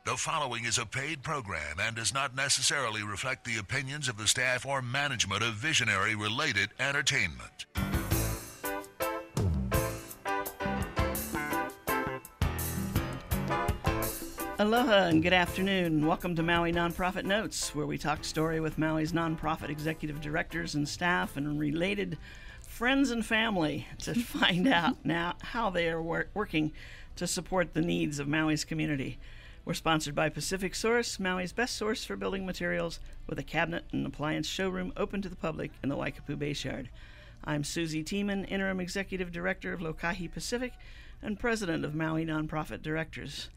The following is a paid program and does not necessarily reflect the opinions of the staff or management of Visionary Related Entertainment. Aloha and good afternoon. Welcome to Maui Nonprofit Notes, where we talk story with Maui's nonprofit executive directors and staff and related friends and family to find out now how they are working to support the needs of Maui's community. We're sponsored by Pacific Source, Maui's best source for building materials, with a cabinet and appliance showroom open to the public in the Waikapu Bayshard. I'm Susie Tiemann, Interim Executive Director of Lokahi Pacific and President of Maui Nonprofit Directors.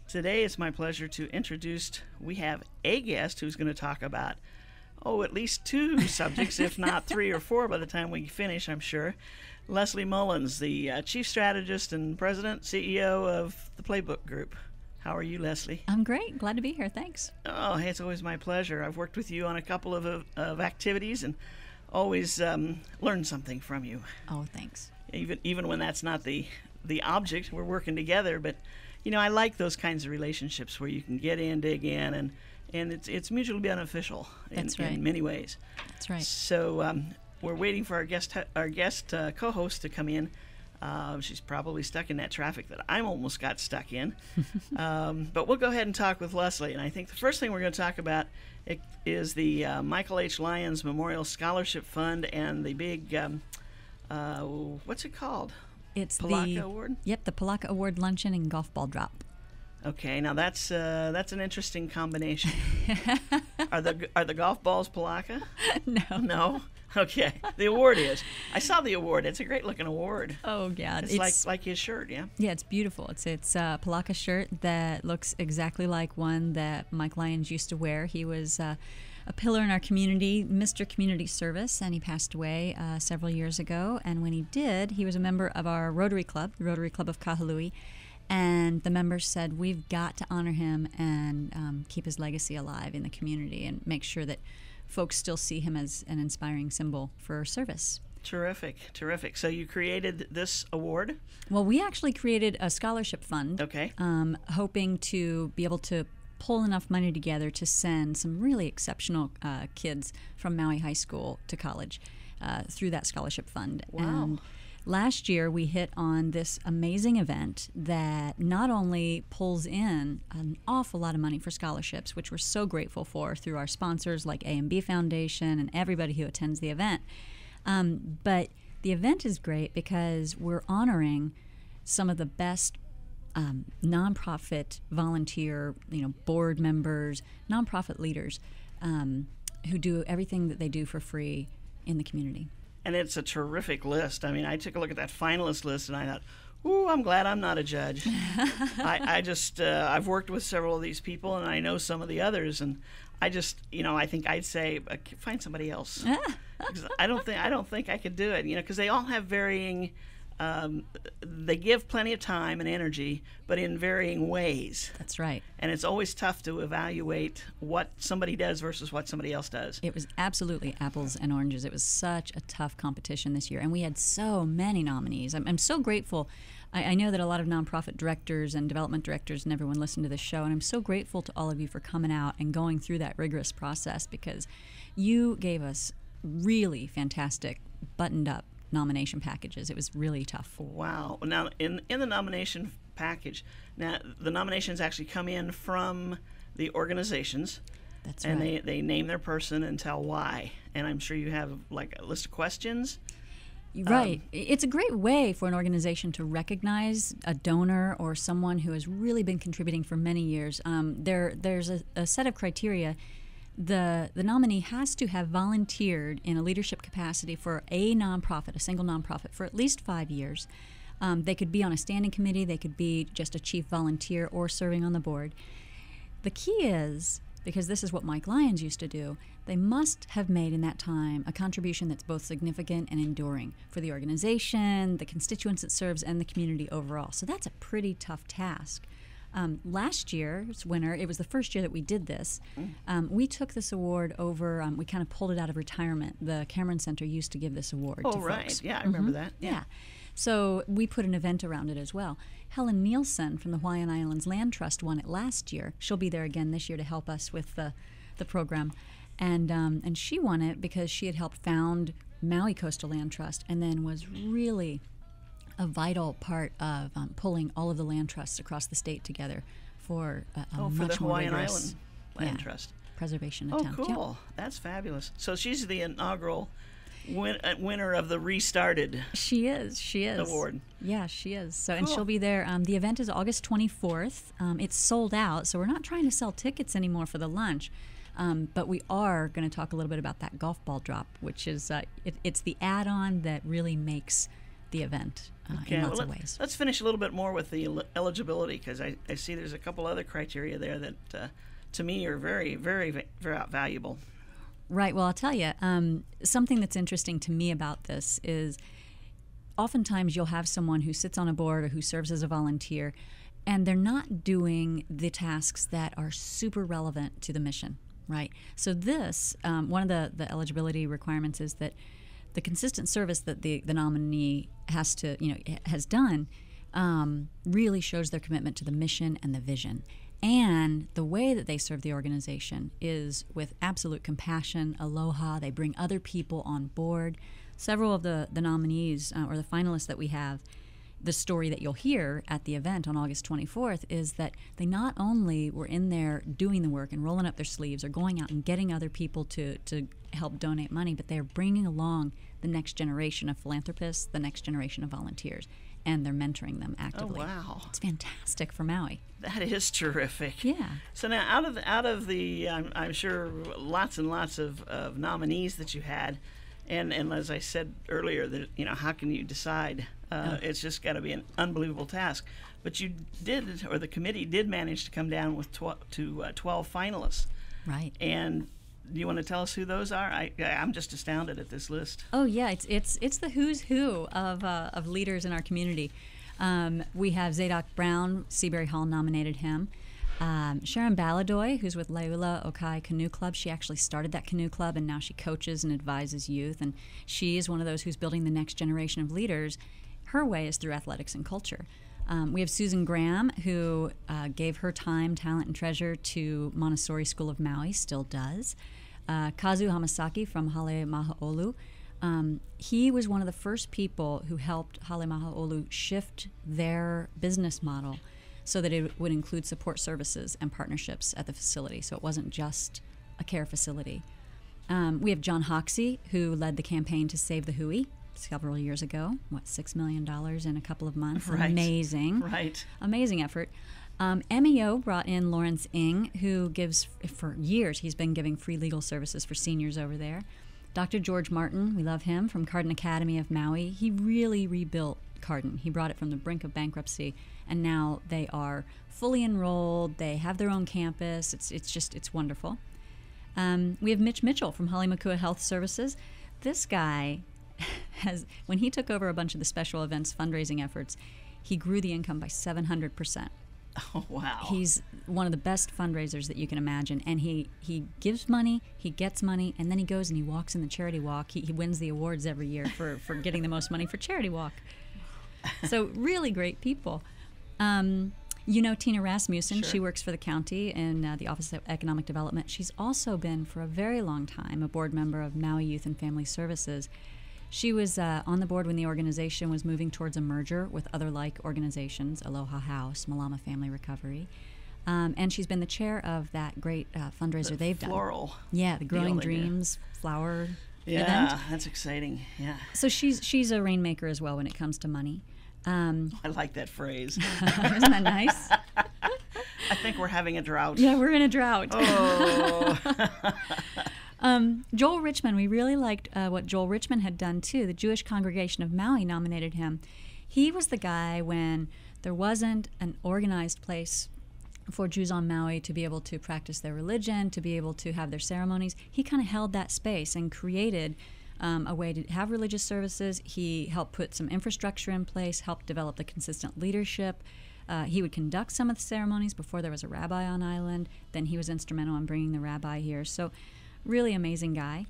Today it's my pleasure to introduce, we have a guest who's going to talk about, at least two subjects, if not three or four by the time we finish, I'm sure. Leslie Mullins, the Chief Strategist and President, CEO of the Playbook Group. How are you, Leslie? I'm great. Glad to be here. Thanks. Oh, hey, it's always my pleasure. I've worked with you on a couple of activities and always learned something from you. Oh, thanks. Even when that's not the object, we're working together. But, you know, I like those kinds of relationships where you can get in, dig in, and it's mutually beneficial in many ways. That's right. So we're waiting for our guest co-host to come in. She's probably stuck in that traffic that I almost got stuck in. But we'll go ahead and talk with Leslie. And I think the first thing we're going to talk about is the Michael H. Lyons Memorial Scholarship Fund and the big, what's it called? It's Palaka Award? Yep, the Palaka Award Luncheon and Golf Ball Drop. Okay, now that's an interesting combination. Are the golf balls Palaka? No. No? Okay. The award is. I saw the award. It's a great looking award. Oh, yeah. It's like his shirt, yeah? Yeah, it's beautiful. It's a Palaka shirt that looks exactly like one that Mike Lyons used to wear. He was a pillar in our community, Mr. Community Service, and he passed away several years ago. And when he did, he was a member of our Rotary Club, the Rotary Club of Kahului. And the members said, we've got to honor him and keep his legacy alive in the community and make sure that folks still see him as an inspiring symbol for service. Terrific. So you created this award? Well, we actually created a scholarship fund. Okay. Hoping to be able to pull enough money together to send some really exceptional kids from Maui High School to college through that scholarship fund. Wow. And last year, we hit on this amazing event that not only pulls in an awful lot of money for scholarships, which we're so grateful for through our sponsors like A&B Foundation and everybody who attends the event, but the event is great because we're honoring some of the best nonprofit volunteer, board members, nonprofit leaders who do everything that they do for free in the community. And it's a terrific list. I mean, I took a look at that finalist list, and I thought, ooh, I'm glad I'm not a judge. I've worked with several of these people, and I know some of the others, and I just, I think I'd say, find somebody else. I don't think I could do it, because they all have varying, they give plenty of time and energy, but in varying ways. That's right. And it's always tough to evaluate what somebody does versus what somebody else does. It was absolutely apples and oranges. It was such a tough competition this year, and we had so many nominees. I'm so grateful. I know that a lot of nonprofit directors and development directors and everyone listen to this show, and I'm so grateful to all of you for coming out and going through that rigorous process because you gave us really fantastic, buttoned-up nomination packages. It was really tough. Wow. Now, in the nomination package, now the nominations actually come in from the organizations. That's and right. And they name their person and tell why. And I'm sure you have like a list of questions. Right. It's a great way for an organization to recognize a donor or someone who has really been contributing for many years. There's a set of criteria. The nominee has to have volunteered in a leadership capacity for a nonprofit, a single nonprofit, for at least 5 years. They could be on a standing committee, they could be just a chief volunteer or serving on the board. The key is, because this is what Mike Lyons used to do, they must have made in that time a contribution that's both significant and enduring for the organization, the constituents it serves, and the community overall. So that's a pretty tough task. Last year's winner, it was the first year that we did this, we took this award over, we kind of pulled it out of retirement. The Cameron Center used to give this award to right. folks. Yeah, I remember that. Yeah. So we put an event around it as well. Helen Nielsen from the Hawaiian Islands Land Trust won it last year. She'll be there again this year to help us with the program. And she won it because she had helped found Maui Coastal Land Trust and then was really a vital part of pulling all of the land trusts across the state together for a for much the more Hawaiian rigorous Island Land Trust. Preservation Oh, attempt. cool. That's fabulous. So she's the inaugural winner of the Restarted She is. award. Yeah, she is. So, and Cool. she'll be there. The event is August 24th. It's sold out, so we're not trying to sell tickets anymore for the lunch. But we are going to talk a little bit about that golf ball drop, which is it's the add-on that really makes the event in lots of ways. Let's finish a little bit more with the eligibility, because I see there's a couple other criteria there that to me are very, very, very valuable. Right. Well, I'll tell you, something that's interesting to me about this is oftentimes you'll have someone who sits on a board or who serves as a volunteer, and they're not doing the tasks that are super relevant to the mission, right? So this, one of the eligibility requirements is that the consistent service that the nominee has done really shows their commitment to the mission and the vision. And the way that they serve the organization is with absolute compassion, aloha. They bring other people on board. Several of the nominees or the finalists that we have, the story that you'll hear at the event on August 24th is that they not only were in there doing the work and rolling up their sleeves or going out and getting other people to help donate money, but they're bringing along the next generation of philanthropists, the next generation of volunteers, and they're mentoring them actively. Oh, wow. It's fantastic for Maui. That is terrific. Yeah. So now, out of the, I'm sure lots and lots of nominees that you had, and as I said earlier, that how can you decide? It's just got to be an unbelievable task. But you did, or the committee did, manage to come down with 12 finalists. Right. And do you want to tell us who those are? I'm just astounded at this list. Oh yeah, it's the who's who of leaders in our community. We have Zadok Brown. Seabury Hall nominated him. Sharon Baladoy, who's with Laula Okai Canoe Club, she actually started that canoe club, and now she coaches and advises youth. And she is one of those who's building the next generation of leaders. Her way is through athletics and culture. We have Susan Graham, who gave her time, talent, and treasure to Montessori School of Maui, still does. Kazu Hamasaki from Hale Mahaolu. He was one of the first people who helped Hale Mahaolu shift their business model so that it would include support services and partnerships at the facility, so it wasn't just a care facility. We have John Hoxie, who led the campaign to save the Hui several years ago. $6 million in a couple of months. Right. Amazing. Right. Amazing effort. MEO brought in Lawrence Ng, who gives, for years, he's been giving free legal services for seniors over there. Dr. George Martin, we love him, from Carden Academy of Maui. He really rebuilt Carden. He brought it from the brink of bankruptcy, and now they are fully enrolled. They have their own campus. It's wonderful. We have Mitch Mitchell from Halemakua Health Services. This guy when he took over a bunch of the special events fundraising efforts, he grew the income by 700%. Oh, wow. He's one of the best fundraisers that you can imagine, and he gives money, he gets money, and then he goes and he walks in the charity walk. He wins the awards every year for getting the most money for charity walk. So really great people. Tina Rasmussen, Sure. She works for the county in the Office of Economic Development. She's also been for a very long time a board member of Maui Youth and Family Services. She was on the board when the organization was moving towards a merger with other like organizations, Aloha House, Malama Family Recovery. And she's been the chair of that great fundraiser they've done. Floral. Yeah, the Growing deal they do. Dreams flower Yeah, event. that's exciting. Yeah. So she's a rainmaker as well when it comes to money. I like that phrase. Isn't that nice? I think we're having a drought. Yeah, we're in a drought. Oh. Joel Richmond, we really liked what Joel Richmond had done too. The Jewish Congregation of Maui nominated him. He was the guy when there wasn't an organized place for Jews on Maui to be able to practice their religion, to be able to have their ceremonies. He kind of held that space and created a way to have religious services. He helped put some infrastructure in place, helped develop the consistent leadership. He would conduct some of the ceremonies before there was a rabbi on island. Then he was instrumental in bringing the rabbi here. So really amazing guy.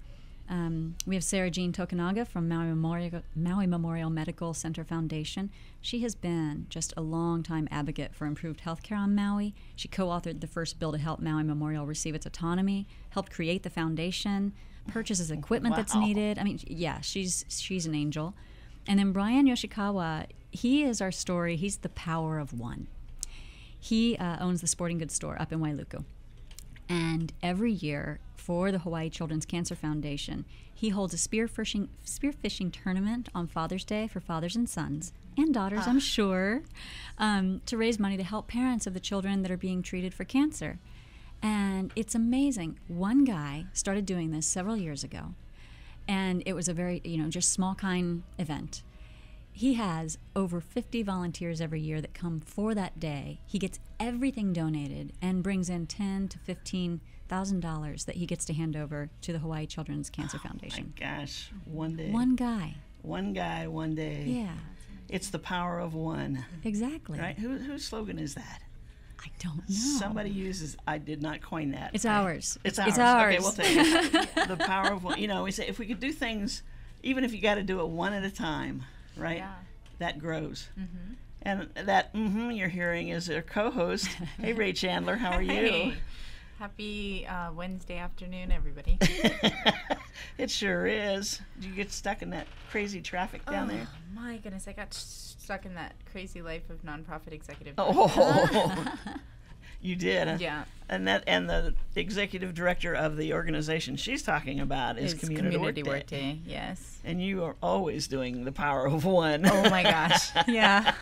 We have Sarah Jean Tokunaga from Maui Memorial Medical Center Foundation. She has been just a long-time advocate for improved health care on Maui. She co-authored the first bill to help Maui Memorial receive its autonomy, helped create the foundation, purchases equipment that's needed. I mean, yeah, she's an angel. And then Brian Yoshikawa, he is our story. He's the power of one. He owns the sporting goods store up in Wailuku. And every year for the Hawaii Children's Cancer Foundation, he holds a spearfishing tournament on Father's Day for fathers and sons, and daughters, I'm sure, to raise money to help parents of the children that are being treated for cancer. And it's amazing. One guy started doing this several years ago, and it was a very, just small kind event. He has over 50 volunteers every year that come for that day. He gets everything donated and brings in $10,000 to $15,000 that he gets to hand over to the Hawaii Children's Cancer Foundation. My gosh, one day. One guy. One guy, one day. Yeah. It's the power of one. Exactly. Right? Whose slogan is that? I don't know. Somebody uses, I did not coin that. It's ours. It's ours. It's ours. Okay, we'll take it. The power of one. We say if we could do things, even if you got to do it one at a time, right? Yeah. That grows. Mm-hmm. And that you're hearing is our co-host. Hey, Ray Chandler, how are you? Hey. Happy Wednesday afternoon, everybody. It sure is. Did you get stuck in that crazy traffic down there? My goodness, I got stuck in that crazy life of nonprofit executive. Oh, you did. Huh? Yeah. And the executive director of the organization she's talking about is Community Work Day. Yes. And you are always doing the power of one. Oh my gosh. Yeah.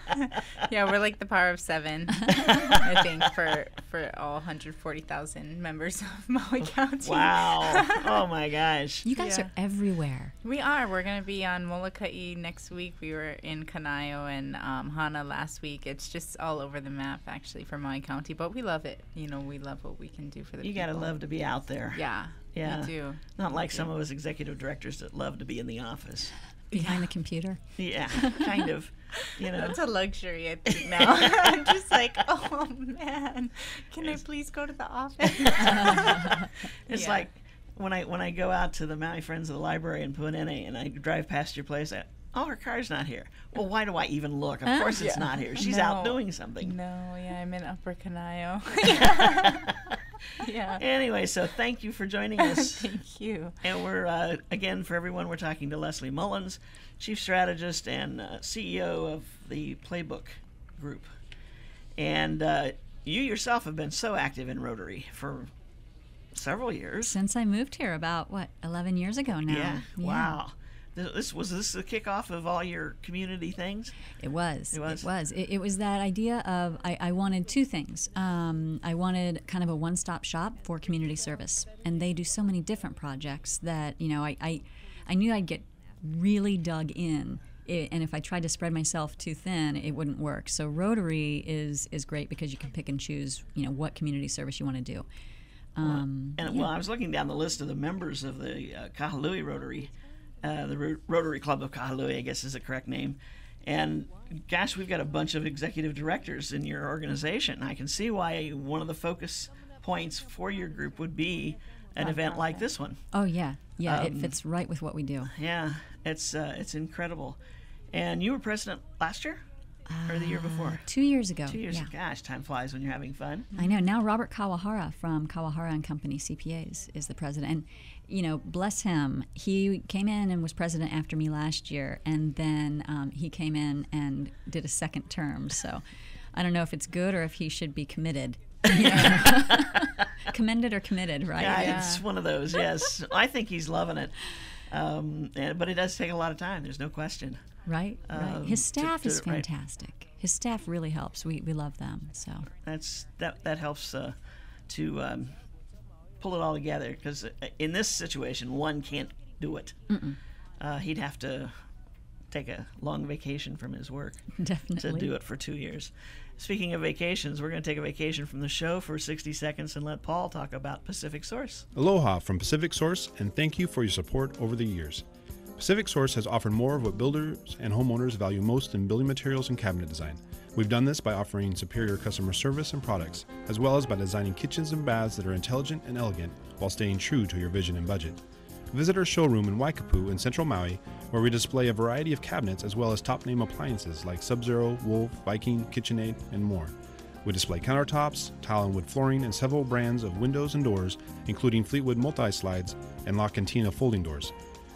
Yeah, we're like the power of 7, I think, for all 140,000 members of Maui County. Wow. Oh my gosh. You guys are everywhere. We are. We're going to be on Molokai next week. We were in Kanaio and Hana last week. It's just all over the map, actually, for Maui County. But we love it. We love what we can do for the people. You got to love to be out there. Yeah. Yeah. We do. Not like some of us executive directors that love to be in the office. Behind the computer. Yeah, kind of. That's a luxury, I think, now. I'm just like, oh, man, can I please go to the office? It's like when I go out to the Maui Friends of the Library in Puanene and I drive past your place, her car's not here. Well, why do I even look? Of course it's not here. She's out doing something. No, I'm in Upper Kanaio. Yeah. Anyway, so thank you for joining us. Thank you. And we're, again, for everyone, we're talking to Leslie Mullins, Chief Strategist and CEO of the Playbook Group. And you yourself have been so active in Rotary for several years. Since I moved here about, 11 years ago now. Yeah. Wow. Was this the kickoff of all your community things? It was. It was that idea of I wanted two things. I wanted kind of a one-stop shop for community service, and they do so many different projects that I knew I'd get really dug in. And if I tried to spread myself too thin, it wouldn't work. So Rotary is great because you can pick and choose what community service you want to do. Well, I was looking down the list of the members of the Kahului Rotary. The Rotary Club of Kahului, I guess is the correct name. And gosh, we've got a bunch of executive directors in your organization. I can see why one of the focus points for your group would be an event like this one. Oh, yeah. Yeah, it fits right with what we do. Yeah, it's incredible. And you were president last year? Or the year before? 2 years ago. 2 years yeah. ago. Gosh, time flies when you're having fun. I know. Now Robert Kawahara from Kawahara and Company CPAs is the president. And, bless him, he came in and was president after me last year, and then he came in and did a second term. So I don't know if it's good or if he should be committed. Commended or committed, right? Yeah, it's one of those, yes. I think he's loving it. But it does take a lot of time, there's no question. Right. His staff is fantastic. Right. His staff really helps. We love them. So that helps to pull it all together, because in this situation, one can't do it. He'd have to take a long vacation from his work Definitely. to do it for 2 years. Speaking of vacations, we're going to take a vacation from the show for 60 seconds and let Paul talk about Pacific Source. Aloha from Pacific Source, and thank you for your support over the years. Pacific Source has offered more of what builders and homeowners value most in building materials and cabinet design. We've done this by offering superior customer service and products, as well as by designing kitchens and baths that are intelligent and elegant while staying true to your vision and budget. Visit our showroom in Waikapu in Central Maui, where we display a variety of cabinets as well as top-name appliances like Sub-Zero, Wolf, Viking, KitchenAid, and more. We display countertops, tile and wood flooring, and several brands of windows and doors, including Fleetwood multi-slides and La Cantina folding doors.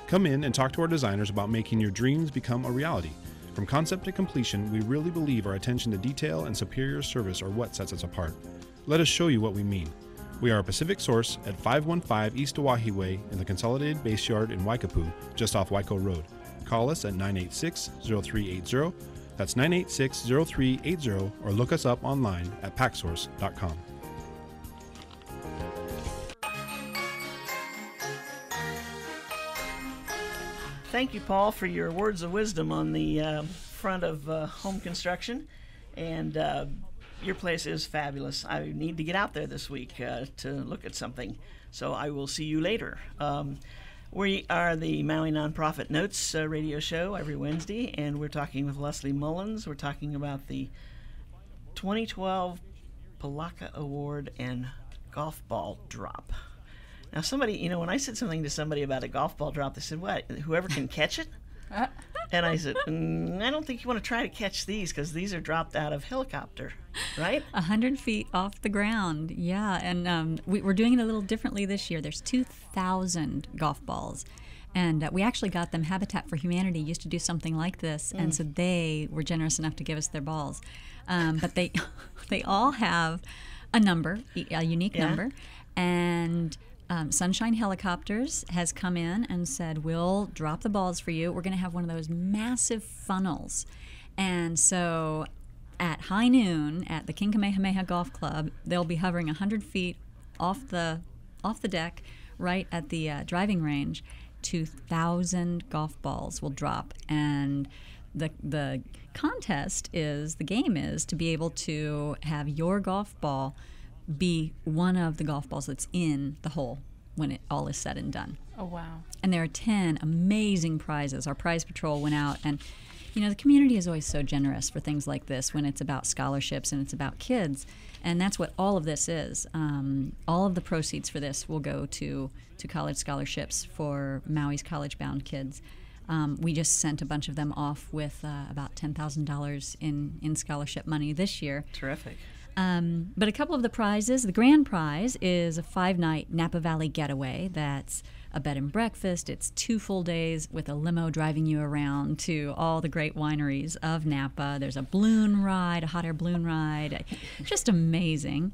Come in and talk to our designers about making your dreams become a reality. From concept to completion, we really believe our attention to detail and superior service are what sets us apart. Let us show you what we mean. We are a Pacific Source at 515 East Oahe Way in the Consolidated Base Yard in Waikapu, just off Waiko Road. Call us at 986-0380. That's 986-0380, or look us up online at packsource.com. Thank you, Paul, for your words of wisdom on the front of home construction. And your place is fabulous. I need to get out there this week to look at something. So I will see you later. We are the Maui Nonprofit Notes radio show every Wednesday, and we're talking with Leslie Mullins. We're talking about the 2012 Palaka Award and golf ball drop. Now, somebody, when I said something to somebody about a golf ball drop, they said, what, whoever can catch it? And I said, I don't think you want to try to catch these because these are dropped out of helicopter, right? 100 feet off the ground, yeah. And we're doing it a little differently this year. There's 2,000 golf balls. And we actually got them. Habitat for Humanity used to do something like this, and so they were generous enough to give us their balls. But they all have a number, a unique number, and Sunshine Helicopters has come in and said, we'll drop the balls for you. We're going to have one of those massive funnels. And so at high noon at the King Kamehameha Golf Club, they'll be hovering 100 feet off the deck right at the driving range. 2,000 golf balls will drop. And the contest is, the game is to be able to have your golf ball be one of the golf balls that's in the hole when it all is said and done. Oh, wow. And there are 10 amazing prizes. Our prize patrol went out, and the community is always so generous for things like this when it's about scholarships and it's about kids. And that's what all of this is. All of the proceeds for this will go to college scholarships for Maui's college-bound kids. We just sent a bunch of them off with about $10,000 in scholarship money this year. Terrific. But a couple of the prizes, the grand prize is a 5-night Napa Valley getaway. That's a bed and breakfast. It's 2 full days with a limo driving you around to all the great wineries of Napa. There's a balloon ride, a hot air balloon ride. Just amazing.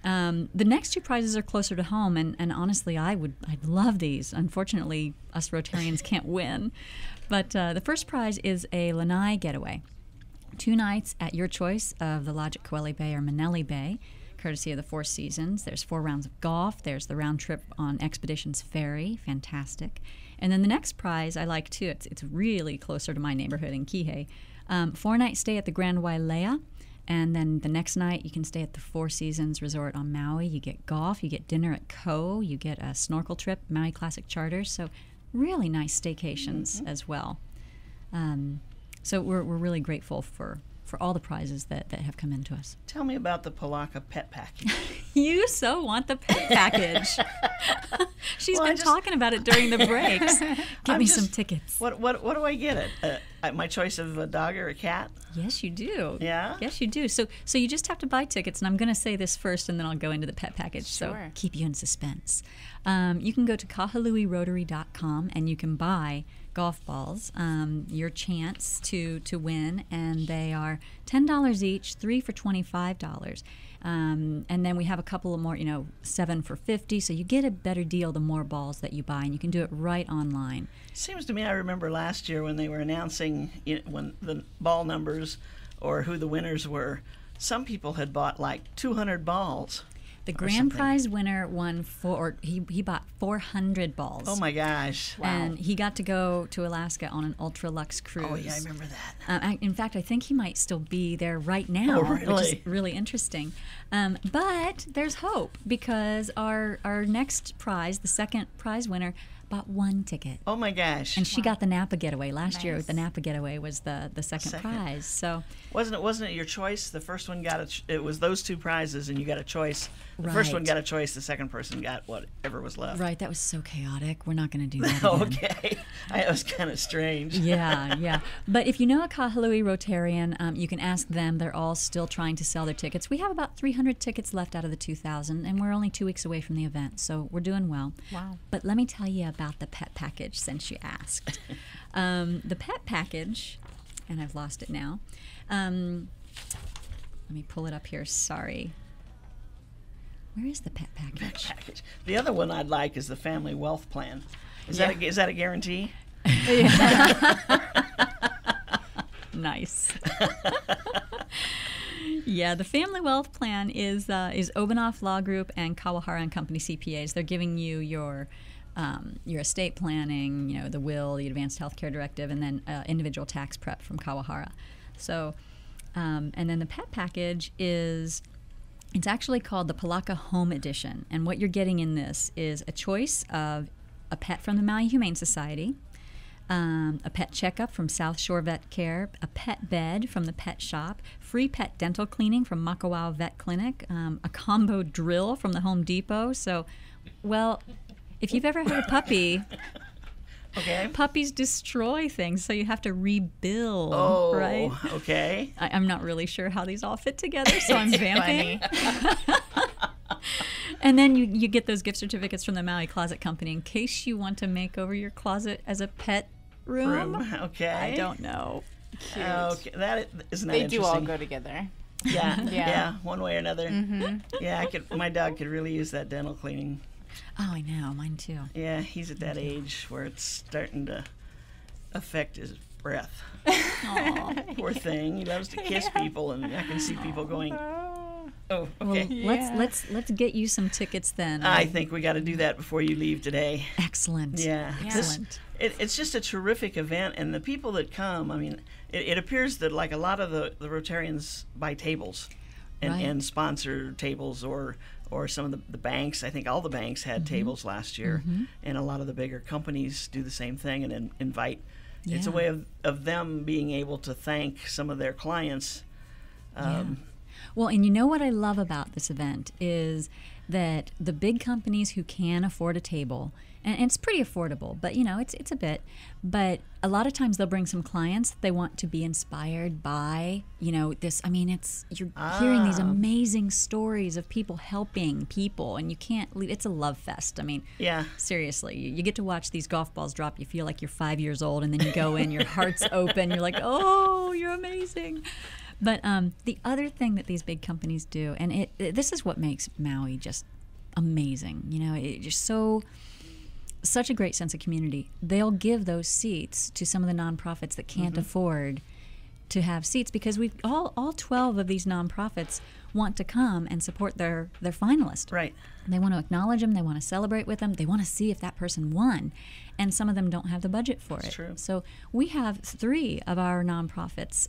The next 2 prizes are closer to home, and honestly, I'd love these. Unfortunately, us Rotarians can't win. But the first prize is a lanai getaway. 2 nights at your choice of the Lodge at Kauai Bay or Manele Bay, courtesy of the Four Seasons. There's 4 rounds of golf. There's the round trip on Expeditions Ferry. Fantastic. And then the next prize I like, too. It's really closer to my neighborhood in Kihei. 4-night stay at the Grand Wailea. And then the next night, you can stay at the Four Seasons Resort on Maui. You get golf. You get dinner at Ko. You get a snorkel trip, Maui Classic Charters. So really nice staycations as well. So we're really grateful for all the prizes that have come into us. Tell me about the Palaka pet package. You so want the pet package. She's been talking about it during the breaks. Give me some tickets. What do I get? My choice of a dog or a cat? Yes, you do. Yeah? Yes, you do. So you just have to buy tickets, and I'm going to say this first, and then I'll go into the pet package. Sure. So keep you in suspense. You can go to kahaluirotary.com, and you can buy golf balls, your chance to win, and they are $10 each, 3 for $25. And then we have a couple of more, 7 for $50, so you get a better deal the more balls that you buy, and you can do it right online. Seems to me I remember last year when they were announcing when the ball numbers or who the winners were, some people had bought like 200 balls. The grand prize winner won he bought 400 balls. Oh my gosh. Wow. And he got to go to Alaska on an Ultra Luxe cruise. Oh yeah, I remember that. In fact, I think he might still be there right now, really? Which is really interesting. But there's hope because our next prize, the second prize winner, bought one ticket. Oh my gosh! And she got the Napa Getaway. Last year, Nice. the Napa Getaway was the second prize. So Wasn't it your choice? The first one got it was those two prizes, and you got a choice. The first one Right. got a choice. The second person got whatever was left. right, that was so chaotic. We're not going to do that again. Okay, it was kind of strange. Yeah. But if you know a Kahului Rotarian, you can ask them. They're all still trying to sell their tickets. We have about 300 tickets left out of the 2,000, and we're only 2 weeks away from the event, so we're doing well. Wow. But let me tell you about the pet package since you asked. The pet package, and I've lost it now. Let me pull it up here. Sorry. Where is the pet package? Package. The other one I'd like is the family wealth plan. Is that a guarantee? Nice. Yeah, the Family Wealth Plan is Obanoff Law Group and Kawahara and Company CPAs. They're giving you your estate planning, the will, the Advanced Healthcare Directive, and then individual tax prep from Kawahara. So, and then the pet package it's actually called the Palaka Home Edition. And what you're getting in this is a choice of a pet from the Maui Humane Society, a pet checkup from South Shore Vet Care, a pet bed from the Pet Shop, free pet dental cleaning from Makawao Vet Clinic, a combo drill from the Home Depot. So, well, if you've ever had a puppy, Okay. puppies destroy things, so you have to rebuild, Oh, right? okay. I'm not really sure how these all fit together, so I'm vamping. And then you get those gift certificates from the Maui Closet Company in case you want to make over your closet as a pet room. Okay. I don't know. Okay, isn't that They interesting? do all go together. Yeah, Yeah. one way or another. Yeah, my dog could really use that dental cleaning. Oh, I know. Mine too. Yeah, he's at that age where it's starting to affect his breath. Aw. Poor thing. He loves to kiss people, and I can see people going, "Oh, Well, okay." let's get you some tickets then. I think we got to do that before you leave today. Excellent. Yeah, Excellent. It's just a terrific event, and the people that come. I mean, it appears that like a lot of the Rotarians buy tables, and, Right. and sponsor tables, or some of the banks. I think all the banks had tables last year, and a lot of the bigger companies do the same thing and invite. It's a Yeah. way of them being able to thank some of their clients. Well, and you know what I love about this event is that the big companies who can afford a table, and it's pretty affordable, but it's a bit, but a lot of times they'll bring some clients they want to be inspired by, this. I mean, you're hearing these amazing stories of people helping people, and you can't leave. It's a love fest. I mean, Yeah. seriously, you get to watch these golf balls drop. You feel like you're 5 years old, and then you go in, your heart's open. You're like, oh, you're amazing. But the other thing that these big companies do, and this is what makes Maui just amazing. It's just such a great sense of community. They'll give those seats to some of the nonprofits that can't afford to have seats, because we've all 12 of these nonprofits want to come and support their finalist. Right. They want to acknowledge them. They want to celebrate with them. They want to see if that person won. And some of them don't have the budget for it. true. So we have 3 of our nonprofits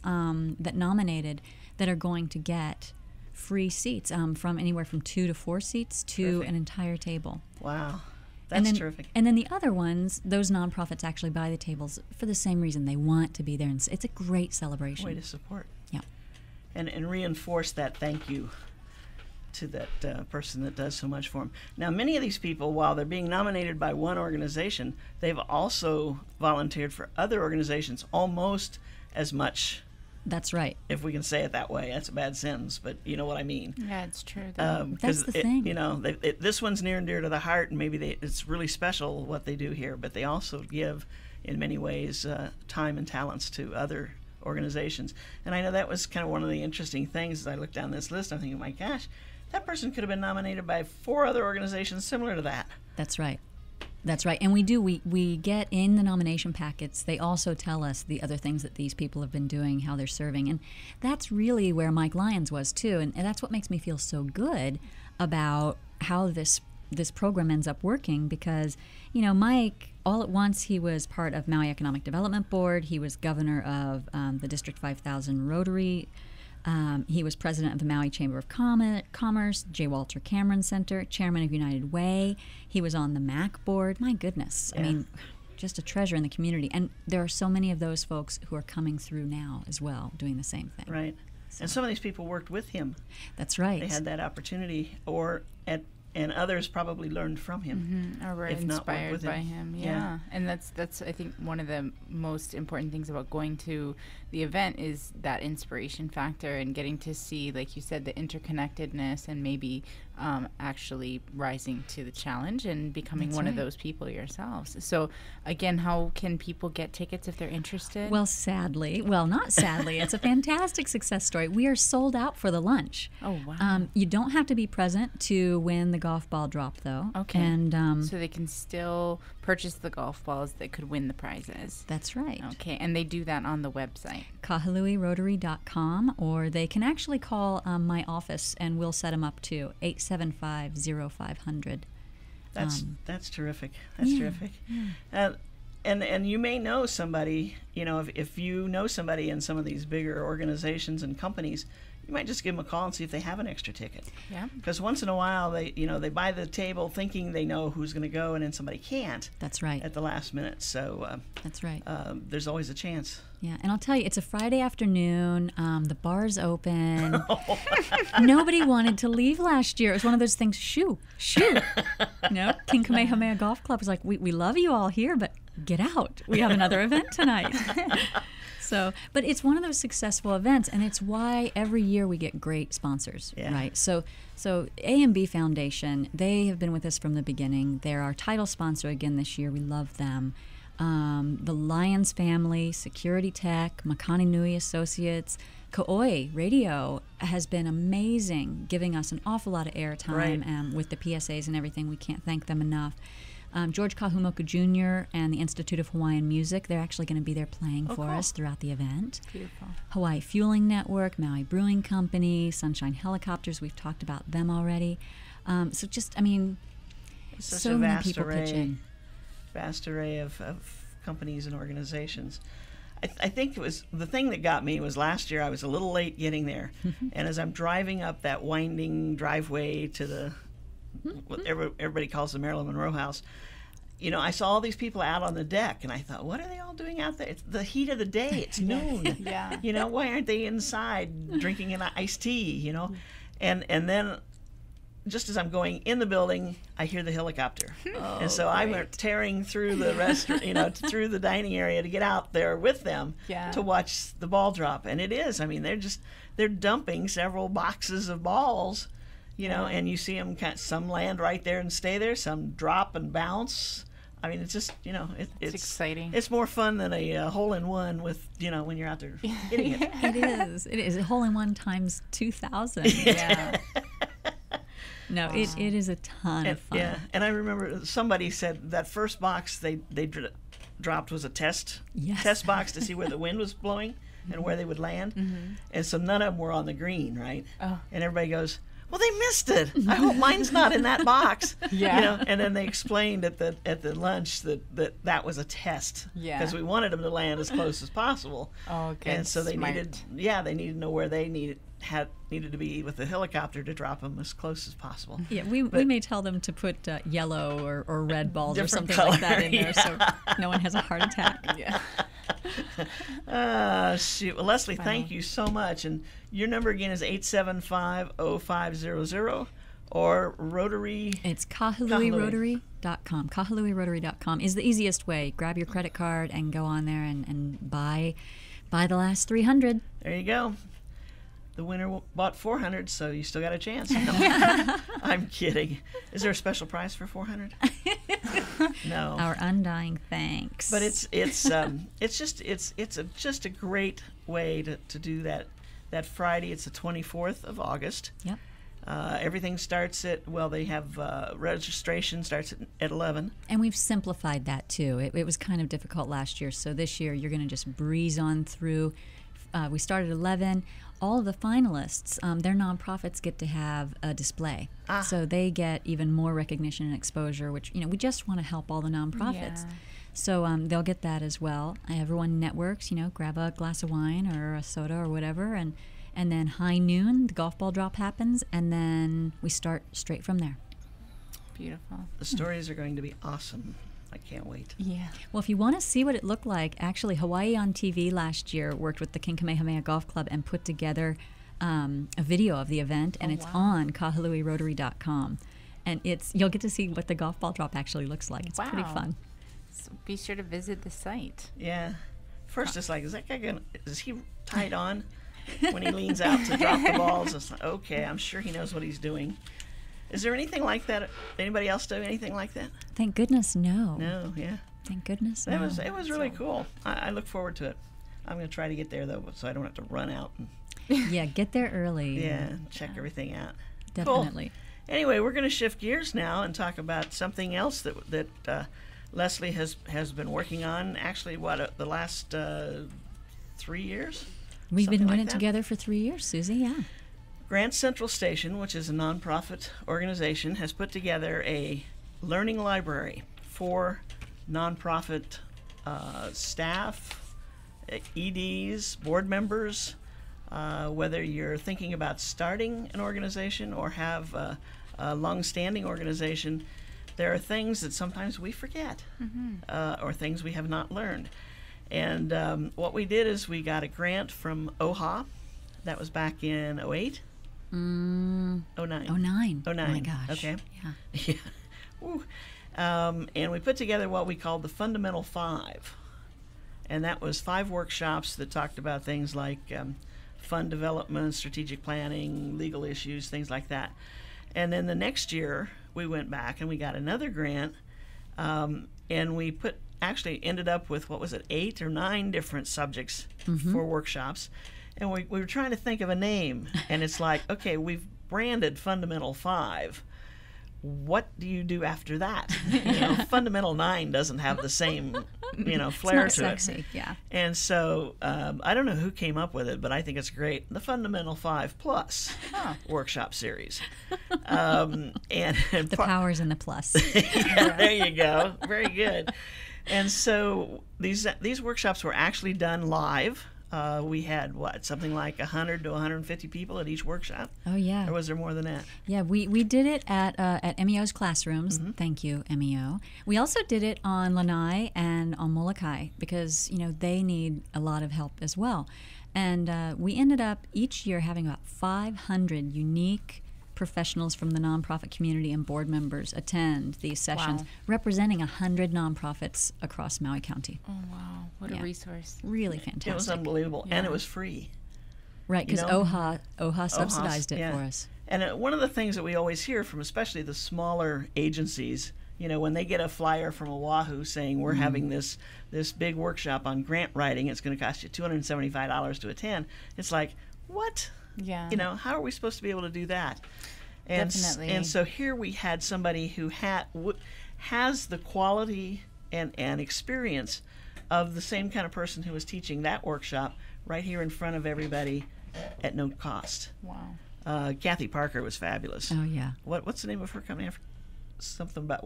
that nominated that are going to get free seats, from anywhere from 2 to 4 seats to Terrific. an entire table. Wow. And That's then, terrific. And then the other ones, those nonprofits actually buy the tables for the same reason. They want to be there. And it's a great celebration. Way to support. Yeah. And reinforce that thank you to that person that does so much for them. Now, many of these people, while they're being nominated by one organization, they've also volunteered for other organizations almost as much, That's right. if we can say it that way. That's a bad sentence, but you know what I mean. Yeah, it's true. though. That's the thing. This one's near and dear to the heart, and maybe it's really special what they do here, but they also give, in many ways, time and talents to other organizations. And I know that was kind of one of the interesting things as I looked down this list. I'm thinking, my gosh, that person could have been nominated by 4 other organizations similar to that. That's right. That's right. And we get in the nomination packets, they also tell us the other things that these people have been doing, how they're serving. And that's really where Mike Lyons was too. And that's what makes me feel so good about how this program ends up working, because, Mike, all at once, he was part of Maui Economic Development Board. He was governor of the District 5000 Rotary He was president of the Maui Chamber of Commerce, J. Walter Cameron Center, chairman of United Way. He was on the MAC board. My goodness. Yeah. I mean, just a treasure in the community. And there are so many of those folks who are coming through now as well, doing the same thing. Right. And some of these people worked with him. That's right. They had that opportunity, and others probably learned from him. Or were if not worked inspired with by him. him. Yeah. And that's I think one of the most important things about going to the event is that inspiration factor and getting to see, like you said, the interconnectedness and maybe actually rising to the challenge and becoming That's one of right. those people yourselves. So again, how can people get tickets if they're interested? Well, not sadly, it's a fantastic success story. We are sold out for the lunch. Oh, wow. You don't have to be present to win the golf ball drop, though. Okay. And so they can still purchase the golf balls that could win the prizes. that's right. Okay, and they do that on the website. KahaluiRotary.com, or they can actually call my office and we'll set them up too, 875-0500. That's terrific. That's terrific. And you may know somebody, if you know somebody in some of these bigger organizations and companies, you might just give them a call and see if they have an extra ticket. Yeah. Because once in a while, they buy the table thinking they know who's going to go, and then somebody can't That's right. at the last minute. So That's right. there's always a chance. Yeah, and I'll tell you, it's a Friday afternoon. The bar's open. Nobody wanted to leave last year. It was one of those things, shoo. King Kamehameha Golf Club was like, we love you all here, but get out. We have another event tonight. So, but it's one of those successful events, and it's why every year we get great sponsors, Yeah. right? So A&B Foundation, they have been with us from the beginning. They're our title sponsor again this year. We love them. The Lions family, Security Tech, Makani Nui Associates, Ka'oi Radio has been amazing, giving us an awful lot of airtime Right. with the PSAs and everything. We can't thank them enough. George Kahumoku Jr. and the Institute of Hawaiian Music, they're actually going to be there playing for cool. us throughout the event. Beautiful. Hawaii Fueling Network, Maui Brewing Company, Sunshine Helicopters, we've talked about them already. So just, I mean, Such so a many vast people array. pitching. Vast array of companies and organizations. I think it was the thing that got me was last year I was a little late getting there, and as I'm driving up that winding driveway to the what everybody calls the Marilyn Monroe House, I saw all these people out on the deck, and I thought, what are they all doing out there? It's the heat of the day. It's noon. Yeah. Why aren't they inside drinking an iced tea? And then just as I'm going in the building, I hear the helicopter. And so I went tearing through the restaurant, through the dining area to get out there with them to watch the ball drop. And it is, they're dumping several boxes of balls, and you see them, some land right there and stay there, some drop and bounce. It's just, it's exciting. It's more fun than a hole-in-one with, when you're out there hitting it. It is. A hole-in-one times 2,000. Yeah. No, it is a ton of fun. Yeah, and I remember somebody said that first box they dropped was a test box to see where the wind was blowing and where they would land. And so none of them were on the green, right? Oh. And everybody goes, well, they missed it. I hope mine's not in that box. Yeah. And then they explained at the lunch that was a test. Yeah. Because we wanted them to land as close as possible. Oh, good. And so they Smart. needed to know where they needed to be with the helicopter to drop them as close as possible. Yeah, we may tell them to put yellow or red balls or Different something like that color, in there so no one has a heart attack. Yeah. Shoot. Well, Leslie, thank you so much. And your number again is 875-0500 or Rotary. It's KahaluiRotary.com. KahaluiRotary.com is the easiest way. Grab your credit card and go on there and buy the last 300. There you go. The winner bought 400, so you still got a chance. No, I'm kidding. Is there a special prize for 400? No. Our undying thanks. But it's just a great way to do that Friday. It's the 24th of August. Yep. Everything starts they have registration starts at 11. And we've simplified that too. It was kind of difficult last year, so this year you're going to just breeze on through. We start at 11. All of the finalists, their nonprofits get to have a display. So they get even more recognition and exposure, which, we just want to help all the nonprofits. Yeah. So they'll get that as well. Everyone networks, grab a glass of wine or a soda or whatever, and And then high noon, the golf ball drop happens, and then we start straight from there. Beautiful. The stories are going to be awesome. I can't wait. Yeah. Well, if you want to see what it looked like, actually, Hawaii on TV last year worked with the King Kamehameha Golf Club and put together a video of the event, and it's on kahaluirotary.com. And you'll get to see what the golf ball drop actually looks like. It's pretty Wow. fun. So be sure to visit the site. Yeah. First, it's like, is that guy is he tied on when he leans out to drop the balls? It's like, okay, I'm sure he knows what he's doing. Is there anything like that? Anybody else do anything like that? Thank goodness, no. No, yeah. Thank goodness, It no. was really cool. I look forward to it. I'm going to try to get there, though, so I don't have to run out and Yeah, get there early. check everything out. Definitely. Cool. Anyway, we're going to shift gears now and talk about something else that Leslie has been working on. Actually, the last 3 years? We've been Something doing like it that? together for 3 years, Susie, yeah. Grant Central Station, which is a nonprofit organization, has put together a learning library for nonprofit staff, EDs, board members, whether you're thinking about starting an organization or have a long-standing organization. There are things that sometimes we forget or things we have not learned. And what we did is we got a grant from OHA. That was back in 08? 09. 09. Oh, my gosh. Okay. Yeah. Yeah. Woo. And we put together what we called the Fundamental 5. And that was 5 workshops that talked about things like fund development, strategic planning, legal issues, things like that. And then the next year, we went back and we got another grant. And we actually ended up with, 8 or 9 different subjects for workshops. And we were trying to think of a name. And it's like, okay, we've branded Fundamental 5. What do you do after that? Fundamental 9 doesn't have the same, flair it's to not it. sexy, yeah. And so I don't know who came up with it, but I think it's great. The Fundamental 5 Plus workshop series. And The powers and the plus. yeah, there you go. Very good. And so these workshops were actually done live. We had something like 100 to 150 people at each workshop. Oh, yeah. Or was there more than that? Yeah, we did it at MEO's classrooms. Thank you, MEO. We also did it on Lanai and on Molokai because, they need a lot of help as well. And we ended up each year having about 500 unique professionals from the nonprofit community and board members attend these sessions, representing 100 nonprofits across Maui County. Oh, wow. What a resource. Really fantastic. It was unbelievable. And it was free. Right, because OHA subsidized it yeah. for us. And one of the things that we always hear from especially the smaller agencies, when they get a flyer from Oahu saying we're having this big workshop on grant writing, it's going to cost you $275 to attend, it's like, what? Yeah. How are we supposed to be able to do that? And Definitely. And so here we had somebody who has the quality and experience of the same kind of person who was teaching that workshop right here in front of everybody at no cost. Wow. Kathy Parker was fabulous. Oh, yeah. What's the name of her company? Something about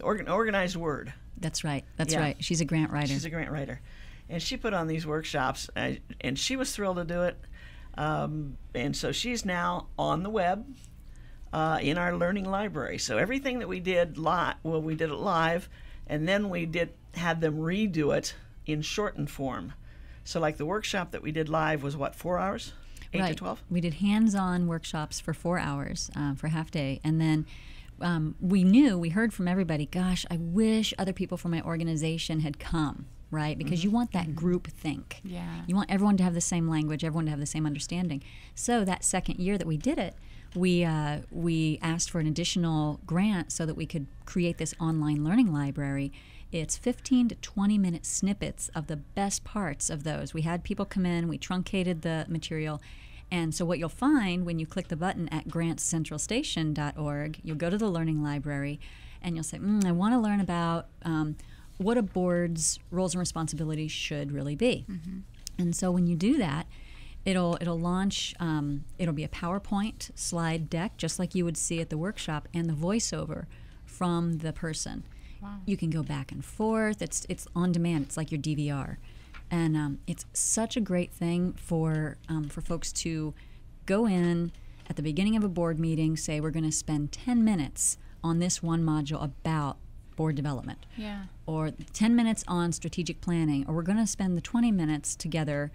Organized Word. That's right. That's Yeah. right. She's a grant writer. She's a grant writer. And she put on these workshops, and she was thrilled to do it. And so she's now on the web in our learning library. So everything that we did we did it live, and then we had them redo it in shortened form. So like the workshop that we did live was 4 hours? 8 to 12? We did hands-on workshops for 4 hours for half day, and then we heard from everybody, gosh, I wish other people from my organization had come, right? Because you want that group think. Yeah. You want everyone to have the same language, everyone to have the same understanding. So that second year that we did it, we asked for an additional grant so that we could create this online learning library. It's 15 to 20-minute snippets of the best parts of those. We had people come in, we truncated the material, and so what you'll find when you click the button at grantcentralstation.org, you'll go to the learning library, and you'll say, I want to learn about what a board's roles and responsibilities should really be. And so when you do that, it'll launch, it'll be a PowerPoint slide deck, just like you would see at the workshop, and the voiceover from the person. Wow. You can go back and forth. It's on demand. It's like your DVR. And it's such a great thing for folks to go in at the beginning of a board meeting, say we're going to spend 10 minutes on this one module about board development. Yeah. Or 10 minutes on strategic planning, or we're going to spend the 20 minutes together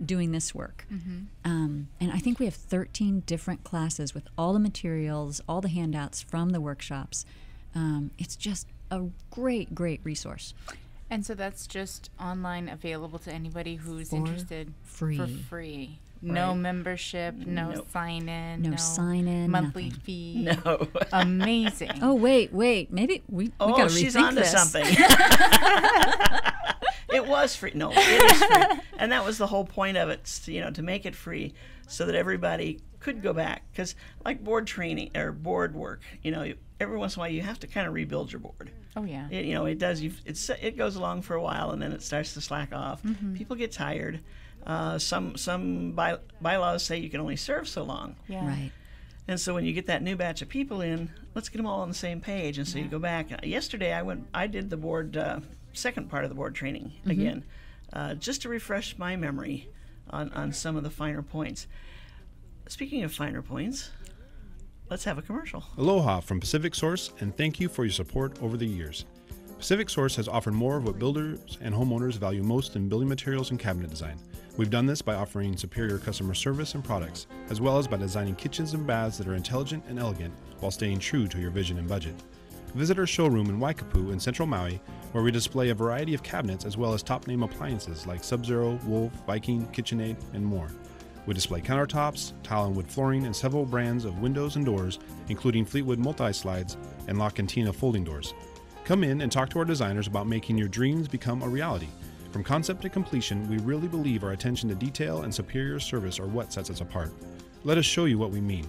doing this work. And I think we have 13 different classes with all the materials, all the handouts from the workshops. It's just a great, great resource. And so that's just online, available to anybody who's For interested. free. For free. No Right. membership, no Nope. sign-in, No sign-in, monthly nothing. fee. No. Amazing. Oh, wait, maybe we got to she's rethink onto this. something. It was free. No, it is free. And that was the whole point of it, to make it free so that everybody could go back. Because like board training or board work, every once in a while you have to kind of rebuild your board. Oh, yeah. It does. It goes along for a while and then it starts to slack off. People get tired. Some bylaws say you can only serve so long. Yeah. Right. And so when you get that new batch of people in, let's get them all on the same page. And so you go back. Yesterday I did the board, second part of the board training again, just to refresh my memory on some of the finer points. Speaking of finer points, let's have a commercial. Aloha from Pacific Source, and thank you for your support over the years. Pacific Source has offered more of what builders and homeowners value most in building materials and cabinet design. We've done this by offering superior customer service and products, as well as by designing kitchens and baths that are intelligent and elegant while staying true to your vision and budget. Visit our showroom in Waikapu in Central Maui, where we display a variety of cabinets as well as top-name appliances like Sub-Zero, Wolf, Viking, KitchenAid, and more. We display countertops, tile and wood flooring, and several brands of windows and doors, including Fleetwood multi-slides and La Cantina folding doors. Come in and talk to our designers about making your dreams become a reality. From concept to completion, we really believe our attention to detail and superior service are what sets us apart. Let us show you what we mean.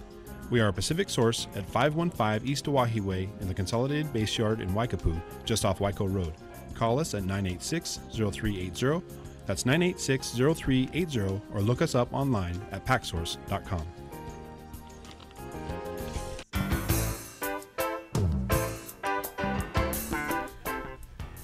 We are a Pacific Source at 515 East Oahe Way in the Consolidated Base Yard in Waikapu, just off Waiko Road. Call us at 986-0380. That's 986-0380, or look us up online at packsource.com.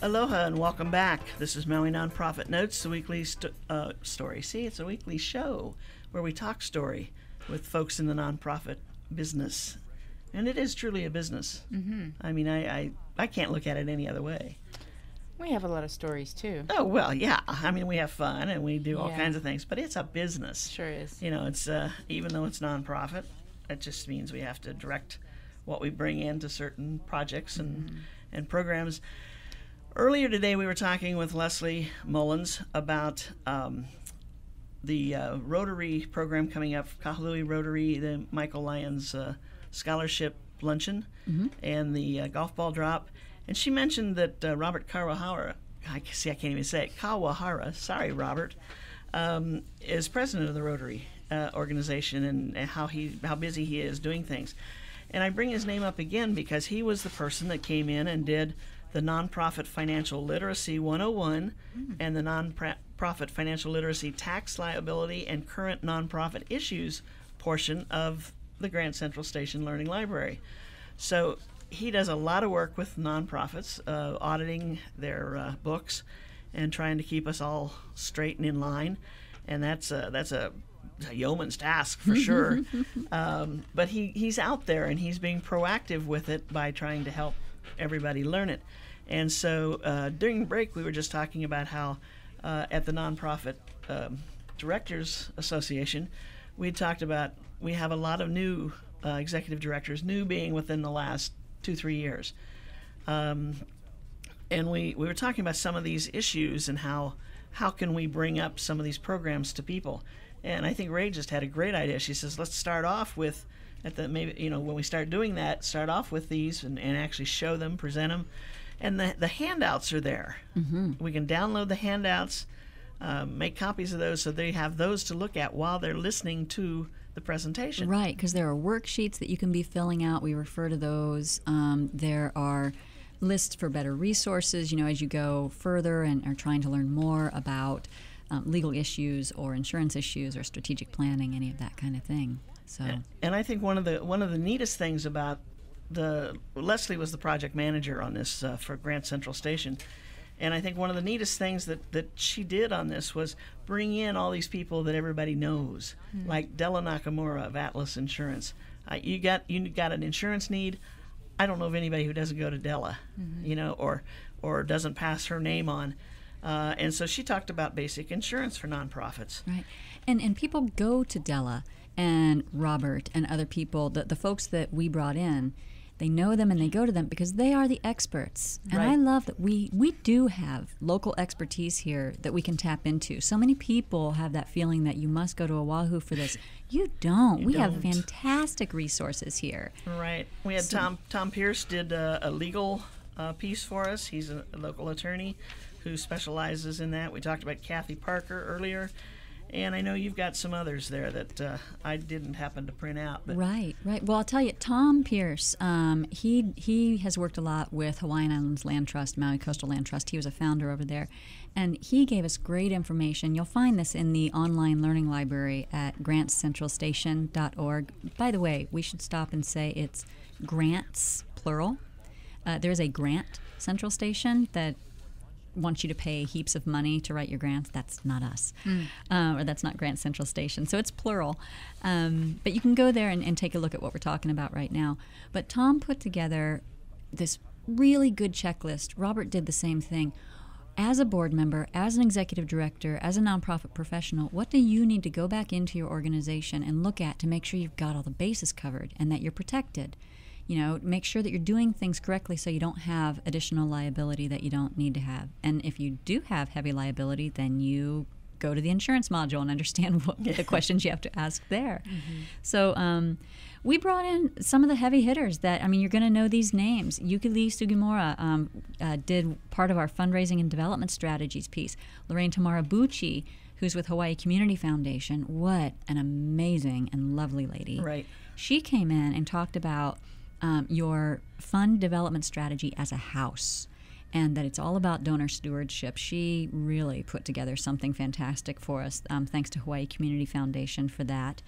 Aloha and welcome back. This is Maui Nonprofit Notes, the weekly story. See, it's a weekly show where we talk story with folks in the nonprofit business. And it is truly a business. I mean, I can't look at it any other way. We have a lot of stories, too. Oh, well, yeah. I mean, we have fun and we do all Yeah. kinds of things, but it's a business. Sure is. It's even though it's nonprofit, it just means we have to direct what we bring into certain projects and programs. Earlier today, we were talking with Leslie Mullins about the Rotary program coming up, Kahului Rotary, the Michael Lyons Scholarship Luncheon, and the golf ball drop. And she mentioned that Robert Kawahara, I can't even say it, Kawahara, sorry, Robert, is president of the Rotary organization and how busy he is doing things. And I bring his name up again because he was the person that came in and did the Nonprofit Financial Literacy 101 and the Nonprofit Financial Literacy Tax Liability and Current Nonprofit Issues portion of the Grand Central Station Learning Library. So he does a lot of work with nonprofits, auditing their books and trying to keep us all straight and in line. And that's a yeoman's task for sure. But he's out there and he's being proactive with it by trying to help everybody learn it. And so during the break, we were just talking about how at the Nonprofit Directors Association, we talked about we have a lot of new executive directors, new being within the last 2-3 years. And we were talking about some of these issues and how can we bring up some of these programs to people. And I think Ray just had a great idea. She says, let's start off with, when we start doing that, start off with these and actually show them, present them. And the handouts are there. We can download the handouts, make copies of those so they have those to look at while they're listening to the presentation. Right, because there are worksheets that you can be filling out. We refer to those. There are lists for better resources, as you go further and are trying to learn more about legal issues or insurance issues or strategic planning, any of that kind of thing. So, and I think one of the neatest things about Leslie was the project manager on this for Grand Central Station, And I think one of the neatest things that she did on this was bring in all these people that everybody knows, like Della Nakamura of Atlas Insurance. You got an insurance need. I don't know of anybody who doesn't go to Della, or doesn't pass her name on. And so she talked about basic insurance for nonprofits. Right. And people go to Della and Robert and other people, the folks that we brought in, they know them and they go to them because they are the experts. And Right. I love that we do have local expertise here that we can tap into. So many people have that feeling that you must go to Oahu for this. You don't. We have don't. fantastic resources here. Right. We had Tom Pierce did a legal piece for us. He's a local attorney who specializes in that. We talked about Kathy Parker earlier. And I know you've got some others there that I didn't happen to print out. But Right. Well, I'll tell you, Tom Pierce, he has worked a lot with Hawaiian Islands Land Trust, Maui Coastal Land Trust. He was a founder over there. And he gave us great information. You'll find this in the online learning library at grantscentralstation.org. By the way, we should stop and say it's grants, plural. There's a grant central station that wants you to pay heaps of money to write your grants. That's not us. Or that's not Grant Central Station. So it's plural. But you can go there and take a look at what we're talking about right now. But Tom put together this really good checklist. Robert did the same thing. As a board member, as an executive director, as a nonprofit professional, what do you need to go back into your organization and look at to make sure you've got all the bases covered and that you're protected? Make sure that you're doing things correctly so you don't have additional liability that you don't need to have. And if you do have heavy liability, then you go to the insurance module and understand what the questions you have to ask there. So we brought in some of the heavy hitters that, you're going to know these names. Yukili Sugimura did part of our fundraising and development strategies piece. Lorraine Tamarabuchi, who's with Hawaii Community Foundation. What an amazing and lovely lady. Right. She came in and talked about your fund development strategy as a house, and that it's all about donor stewardship. She really put together something fantastic for us. Thanks to Hawaii Community Foundation for that.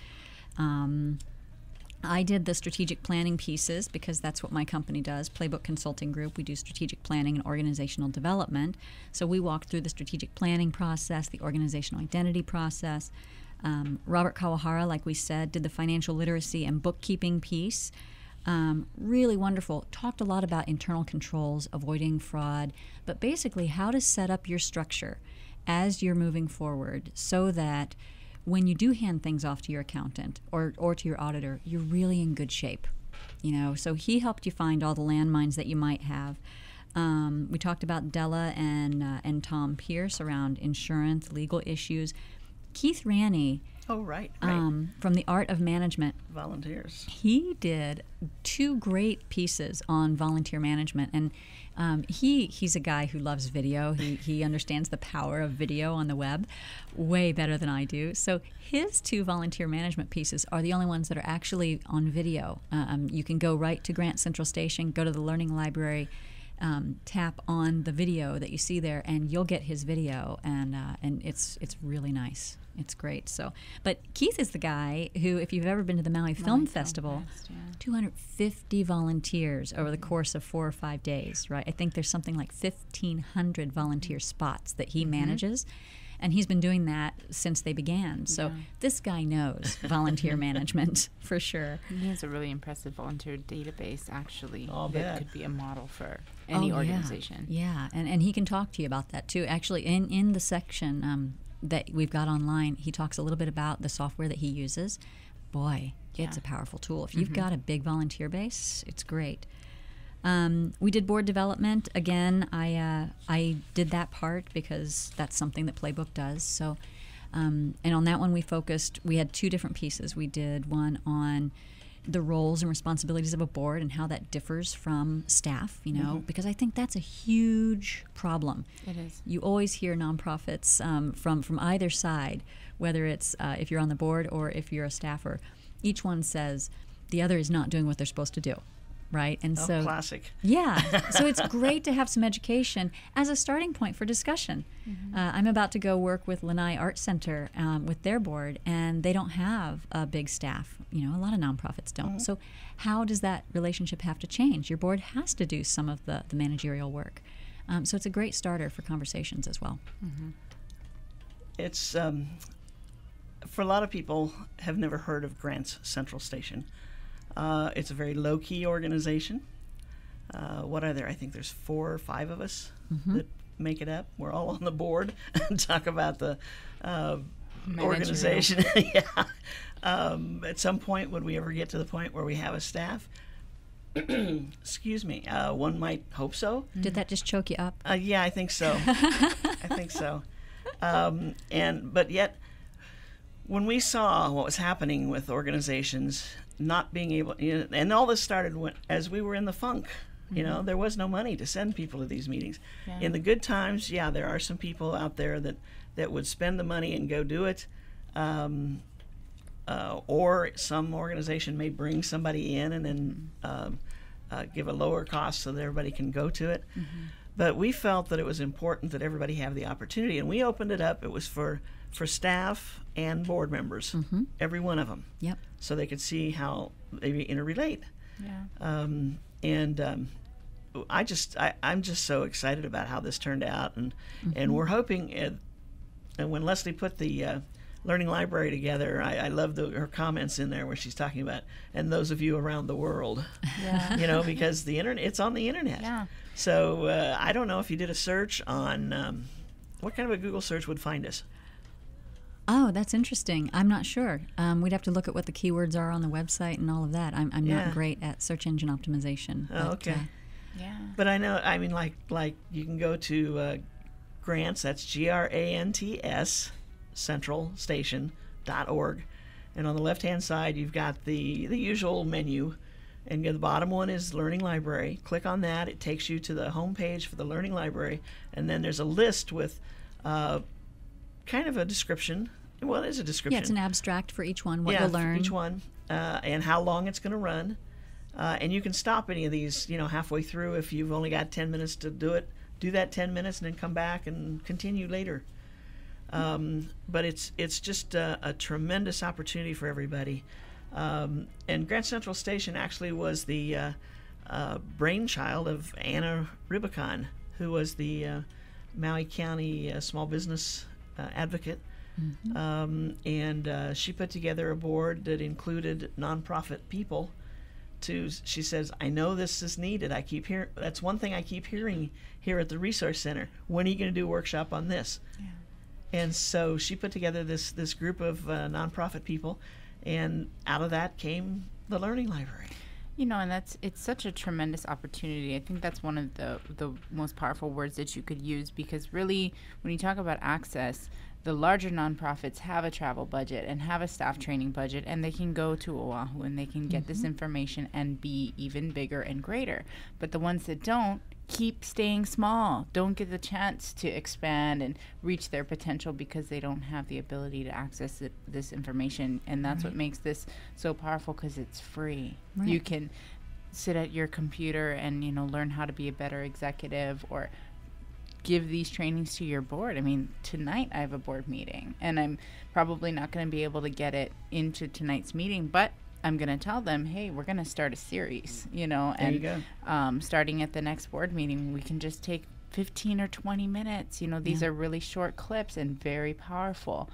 I did the strategic planning pieces because that's what my company does, Playbook Consulting Group. We do strategic planning and organizational development. So we walked through the strategic planning process, the organizational identity process. Robert Kawahara, like we said, did the financial literacy and bookkeeping piece. Really wonderful. Talked a lot about internal controls, avoiding fraud, but basically how to set up your structure as you're moving forward so that when you do hand things off to your accountant or to your auditor, you're really in good shape. So he helped you find all the landmines that you might have. We talked about Della and Tom Pierce around insurance, legal issues. Keith Ranney, Oh, right. from the Art of Management, Volunteers. he did 2 great pieces on volunteer management, and he's a guy who loves video. He understands the power of video on the web way better than I do. So his 2 volunteer management pieces are the only ones that are actually on video. You can go right to Grant Central Station, go to the Learning Library, tap on the video that you see there, and you'll get his video, and it's really nice. It's great. So, but Keith is the guy who, if you've ever been to the Maui Film Festival, 250 volunteers over the course of 4 or 5 days, right? I think there's something like 1,500 volunteer spots that he manages. And he's been doing that since they began. So this guy knows volunteer management for sure. He has a really impressive volunteer database, actually, I'll that bet. could be a model for any organization. Yeah, and he can talk to you about that too. Actually, in the section that we've got online, he talks a little bit about the software that he uses. Boy, it's a powerful tool. If you've got a big volunteer base, it's great. We did board development. Again, I did that part because that's something that Playbook does. So, and on that one we had 2 different pieces. We did one on the roles and responsibilities of a board and how that differs from staff, because I think that's a huge problem. It is. You always hear nonprofits from either side, whether it's if you're on the board or if you're a staffer, each one says the other is not doing what they're supposed to do. Right, and so Classic. Yeah, so it's great to have some education as a starting point for discussion. I'm about to go work with Lanai Art Center with their board, and they don't have a big staff. A lot of nonprofits don't. So how does that relationship have to change? Your board has to do some of the managerial work. So it's a great starter for conversations as well. It's for a lot of people have never heard of Grants Central Station. It's a very low-key organization. What are there? I think there's 4 or 5 of us that make it up. We're all on the board and talk about the organization. Yeah. At some point, would we ever get to the point where we have a staff? Excuse me. One might hope so. Did that just choke you up? Yeah, I think so. I think so. But yet, when we saw what was happening with organizations not being able, and all this started as we were in the funk. There was no money to send people to these meetings. Yeah. In the good times, there are some people out there that would spend the money and go do it. Or some organization may bring somebody in and then give a lower cost so that everybody can go to it. But we felt that it was important that everybody have the opportunity, and we opened it up. It was for staff and board members, every one of them, Yep. so they could see how they interrelate. Yeah. I'm just so excited about how this turned out, and we're hoping. And when Leslie put the Learning Library together, I love her comments in there where she's talking about, and those of you around the world, Yeah. because the internet, it's on the internet. Yeah. So I don't know if you did a search on what kind of a Google search would find us. Oh, that's interesting. I'm not sure. We'd have to look at what the keywords are on the website and all of that. I'm Yeah. not great at search engine optimization. Oh, okay. Yeah. But I know, I mean, like you can go to Grants, that's GRANTS, centralstation.org. And on the left-hand side, you've got the usual menu. And the bottom one is Learning Library. Click on that. It takes you to the home page for the Learning Library. And then there's a list with kind of a description. Well, it is a description. Yeah, it's an abstract for each one, what yeah, you'll for learn. each one, and how long it's going to run. And you can stop any of these, halfway through if you've only got 10 minutes to do it. Do that 10 minutes and then come back and continue later. But it's just a tremendous opportunity for everybody. And Grants Central Station actually was the brainchild of Anna Rubicon, who was the Maui County small business advocate. And she put together a board that included nonprofit people. She says, I know this is needed. I keep hearing, that's one thing I keep hearing here at the Resource Center. When are you going to do a workshop on this? Yeah. And so she put together this group of nonprofit people, and out of that came the Learning Library. And it's such a tremendous opportunity. I think that's one of the most powerful words that you could use, because really, when you talk about access, the larger nonprofits have a travel budget and have a staff training budget, and they can go to Oahu and they can get this information and be even bigger and greater. But the ones that don't, keep staying small, don't get the chance to expand and reach their potential because they don't have the ability to access this information. And that's what makes this so powerful, because it's free. Right. You can sit at your computer and learn how to be a better executive, or give these trainings to your board. I mean, tonight I have a board meeting, and I'm probably not going to be able to get it into tonight's meeting, but I'm going to tell them, hey, we're going to start a series, There and you go. Starting at the next board meeting, we can just take 15 or 20 minutes. These are really short clips and very powerful.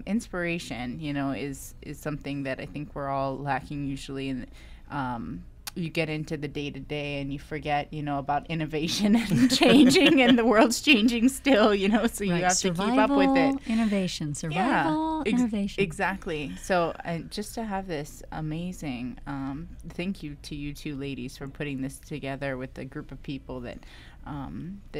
Inspiration, is something that I think we're all lacking usually. And you get into the day-to-day and you forget, about innovation and changing, and the world's changing still, so you have to keep up with it. Innovation, survival, innovation. Exactly. So just to have this amazing, thank you to you two ladies for putting this together with a group of people that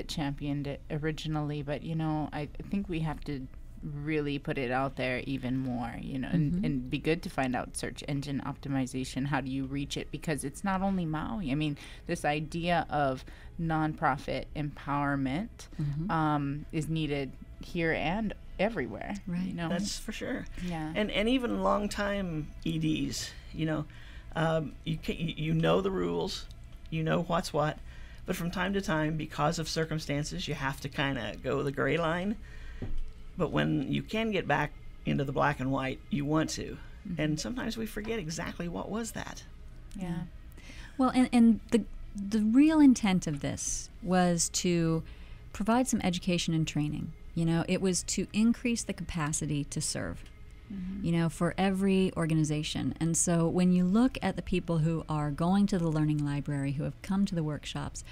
championed it originally. But, I think we have to really put it out there even more, and be good to find out search engine optimization. How do you reach it? Because it's not only Maui. I mean, this idea of nonprofit empowerment is needed here and everywhere. Right. That's for sure. Yeah. And even long-time EDs, you know the rules, you know what's what, but from time to time, because of circumstances, you have to kind of go the gray line. But when you can get back into the black and white, you want to. And sometimes we forget exactly what was that. Yeah. Well, and the real intent of this was to provide some education and training. You know, it was to increase the capacity to serve, you know, for every organization. And so when you look at the people who are going to the Learning Library, who have come to the workshops,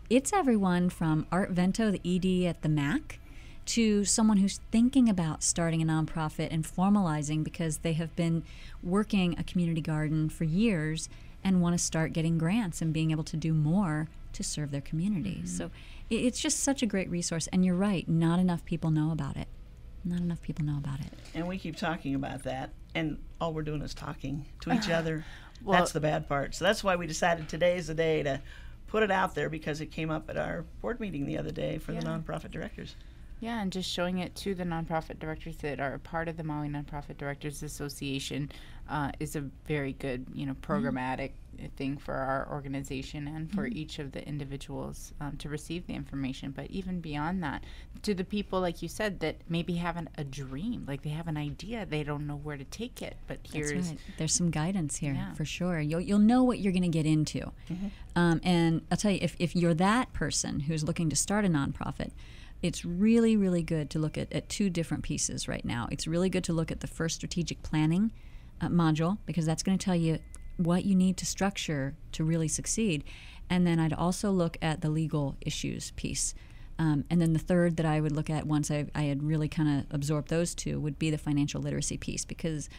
it's everyone from Art Vento, the ED at the MAC, to someone who's thinking about starting a nonprofit and formalizing because they have been working a community garden for years and want to start getting grants and being able to do more to serve their community. So it's just such a great resource. And you're right, not enough people know about it. Not enough people know about it. And we keep talking about that, and all we're doing is talking to each other. Well, that's the bad part. So that's why we decided today is the day to put it out there, because it came up at our board meeting the other day for the nonprofit directors. Yeah, and just showing it to the nonprofit directors that are a part of the Maui Nonprofit Directors Association is a very good, you know, programmatic thing for our organization and for each of the individuals to receive the information. But even beyond that, to the people, like you said, that maybe have a dream, like they have an idea, they don't know where to take it. But here's That's right. There's some guidance here for sure. You'll know what you're going to get into. And I'll tell you, if you're that person who's looking to start a nonprofit, it's really, really good to look at two different pieces right now. It's really good to look at the first strategic planning module, because that's going to tell you what you need to structure to really succeed. And then I'd also look at the legal issues piece. And then the third that I would look at once I had really kind of absorbed those two would be the financial literacy piece, because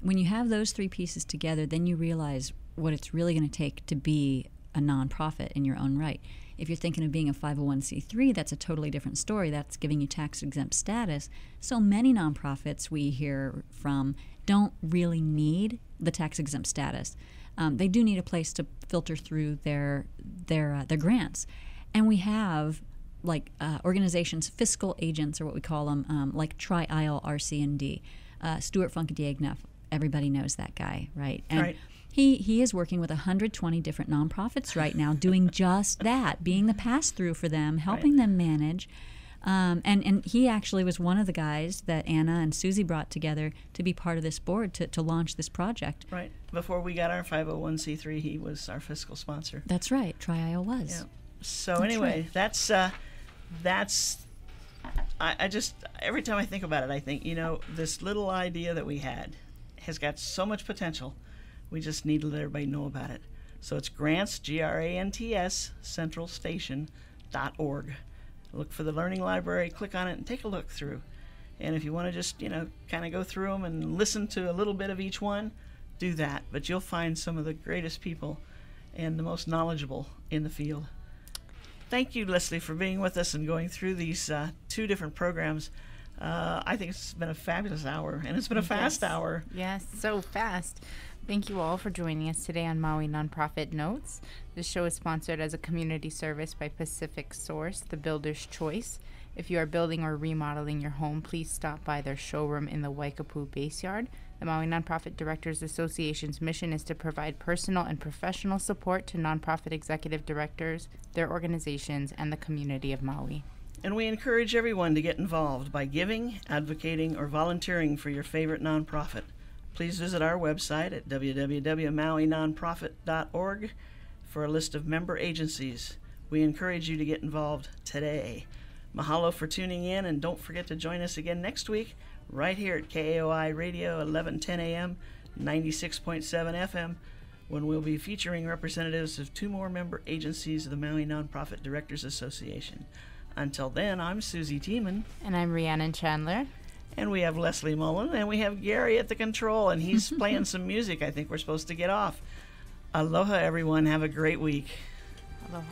when you have those three pieces together, then you realize what it's really going to take to be a nonprofit in your own right. If you're thinking of being a 501c3, that's a totally different story. That's giving you tax-exempt status. So many nonprofits we hear from don't really need the tax-exempt status. They do need a place to filter through their grants. And we have like organizations, fiscal agents, or what we call them, like Tri-Isle RC&D. Stuart Funkadegna, everybody knows that guy, right? And right. He is working with 120 different nonprofits right now, doing just that, being the pass-through for them, helping them manage. And he actually was one of the guys that Anna and Susie brought together to be part of this board to launch this project. Right. Before we got our 501c3, he was our fiscal sponsor. That's right. Tri-Isle was. Yeah. So anyway, right. that's I just, every time I think about it, I think, you know, this little idea that we had has got so much potential. We just need to let everybody know about it. So it's grants, GRANTS, centralstation.org. Look for the Learning Library, click on it, and take a look through. And if you want to just, you know, kind of go through them and listen to a little bit of each one, do that. But you'll find some of the greatest people and the most knowledgeable in the field. Thank you, Leslie, for being with us and going through these two different programs. I think it's been a fabulous hour, and it's been a fast hour. Yes, so fast. Thank you all for joining us today on Maui Nonprofit Notes. This show is sponsored as a community service by Pacific Source, the builder's choice. If you are building or remodeling your home, please stop by their showroom in the Waikapu Base Yard. The Maui Nonprofit Directors Association's mission is to provide personal and professional support to nonprofit executive directors, their organizations, and the community of Maui. And we encourage everyone to get involved by giving, advocating, or volunteering for your favorite nonprofit. Please visit our website at www.mauinonprofit.org for a list of member agencies. We encourage you to get involved today. Mahalo for tuning in, and don't forget to join us again next week right here at KAOI Radio, 1110 a.m., 96.7 FM, when we'll be featuring representatives of two more member agencies of the Maui Nonprofit Directors Association. Until then, I'm Susie Tiemann. And I'm Rhiannon Chandler. And we have Leslie Mullen, and we have Gary at the control, and he's playing some music. I think we're supposed to get off. Aloha, everyone. Have a great week. Aloha.